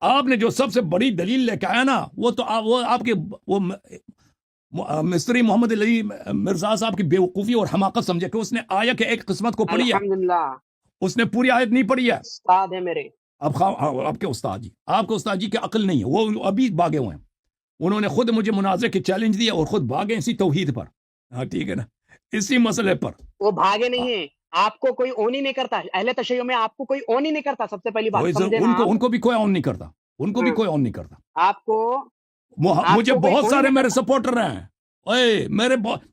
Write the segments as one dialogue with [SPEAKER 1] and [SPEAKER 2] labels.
[SPEAKER 1] آپ نے جو سب سے بڑی دلیل لے کے آیا نا وہ تو وہ آپ کے وہ مستری محمد علی مرزا صاحب کی بیوقوفی اور حماقت سمجھے کہ اس نے آیا کہ ایک قسمت کو پڑھی ہے،
[SPEAKER 2] الحمدللہ
[SPEAKER 1] اس نے پوری آیت نہیں پڑھی ہے.
[SPEAKER 2] استاد ہے میرے.
[SPEAKER 1] اب آپ کے استاد جی، آپ کے استاد جی کی عقل نہیں ہے، وہ ابھی بھاگے ہوئے ہیں. انہوں نے خود مجھے مناظرے کی چیلنج دیا اور خود بھاگے اسی توحید پر. ہاں ٹھیک ہے نا، اسی مسئلے پر.
[SPEAKER 2] وہ بھاگے نہیں ہیں، آپ کو کوئی اون ہی نہیں کرتا. اہل تشیع میں آپ کو کوئی اون ہی نہیں کرتا. سب سے پہلی بات سمجھے نا،
[SPEAKER 1] ان کو بھی کوئی آن نہیں کرتا، ان کو بھی کوئی آن نہیں کرتا.
[SPEAKER 2] آپ کو
[SPEAKER 1] مجھے
[SPEAKER 2] کوئی
[SPEAKER 1] بہت
[SPEAKER 2] اون
[SPEAKER 1] سارے
[SPEAKER 2] نہیں
[SPEAKER 1] میرے
[SPEAKER 2] کرتا.
[SPEAKER 1] سپورٹر ہیں.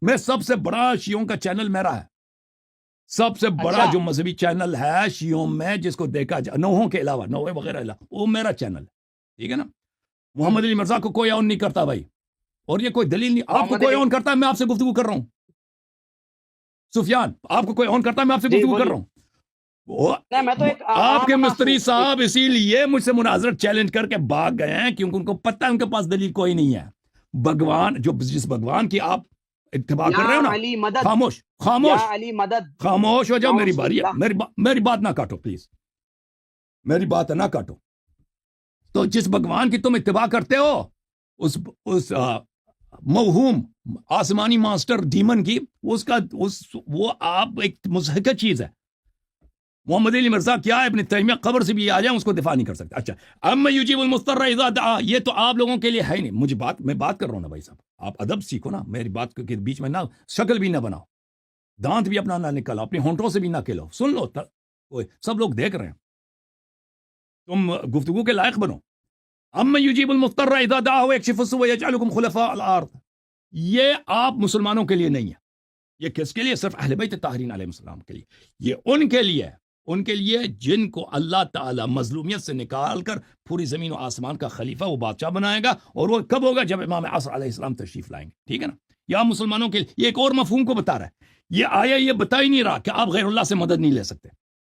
[SPEAKER 1] میں سب سے بڑا شیعوں کا چینل میرا ہے، سب سے بڑا
[SPEAKER 2] اچھا.
[SPEAKER 1] جو مذہبی چینل ہے شیعوں میں جس کو دیکھا جائے نوحوں کے علاوہ، نوحے وغیرہ علاوہ، وہ میرا چینل ہے. ٹھیک ہے نا. محمد علی مرزا کو کوئی آن نہیں کرتا بھائی، اور یہ کوئی دلیل نہیں. آپ کو
[SPEAKER 2] محمد
[SPEAKER 1] کوئی
[SPEAKER 2] علی
[SPEAKER 1] آن کرتا ہے، میں آپ سے گفتگو کر رہا ہوں. سفیان آپ کو کوئی آن کرتا ہے، میں آپ سے
[SPEAKER 2] جی
[SPEAKER 1] گفتگو کر
[SPEAKER 2] بولیے.
[SPEAKER 1] رہا ہوں.
[SPEAKER 2] نہیں میں تو ایک
[SPEAKER 1] آپ کے
[SPEAKER 2] عام
[SPEAKER 1] مستری
[SPEAKER 2] معصوم
[SPEAKER 1] صاحب اسی لیے مجھ سے مناظرت چیلنج کر کے بھاگ گئے ہیں کیونکہ ان کو پتہ ہے ان کے پاس دلیل کوئی نہیں ہے. بھگوان جس بھگوان کی آپ اتباع کر رہے ہو
[SPEAKER 2] یا
[SPEAKER 1] نا،
[SPEAKER 2] علی مدد،
[SPEAKER 1] خاموش
[SPEAKER 2] یا
[SPEAKER 1] خاموش
[SPEAKER 2] علی مدد.
[SPEAKER 1] خاموش ہو جاؤ. میری
[SPEAKER 2] نعوذ
[SPEAKER 1] باری ہے،
[SPEAKER 2] باللہ.
[SPEAKER 1] میری بات نہ کاٹو پلیز، میری بات نہ کاٹو. تو جس بھگوان کی تم اتباع کرتے ہو، اس موہوم آسمانی ماسٹر ڈیمن کی، وہ آپ ایک مضحکہ چیز ہے. محمد علی مرزا کیا ہے، ابن تیمیہ قبر سے بھی آ جائیں اس کو دفاع نہیں کر سکتا. اچھا، اما یجیب المضطر اذا دعا، یہ تو آپ لوگوں کے لیے ہے ہی نہیں. میں بات کر رہا ہوں نا بھائی صاحب، آپ ادب سیکھو نا. میری بات کے بیچ میں نہ شکل بھی نہ بناؤ، دانت بھی اپنا نہ نکالو، اپنے ہونٹوں سے بھی نہ کھلو. سن لو، سب لوگ دیکھ رہے ہیں، تم گفتگو کے لائق بنو. اما یجیب المضطر اذا دعا ویکشف السوء ویجعلکم خلفاء الارض، یہ آپ مسلمانوں کے لیے نہیں ہے. یہ کس کے لیے؟ صرف اہل بیت طاہرین علیہ السلام کے لیے. یہ ان کے لیے ہے، ان کے لیے جن کو اللہ تعالیٰ مظلومیت سے نکال کر پوری زمین و آسمان کا خلیفہ وہ بادشاہ بنائے گا. اور وہ کب ہوگا؟ جب امام عصر علیہ السلام تشریف لائیں گے. ٹھیک ہے نا. یا مسلمانوں کے لیے یہ ایک اور مفہوم کو بتا رہا ہے. یہ آیا یہ بتا ہی نہیں رہا کہ آپ غیر اللہ سے مدد نہیں لے سکتے.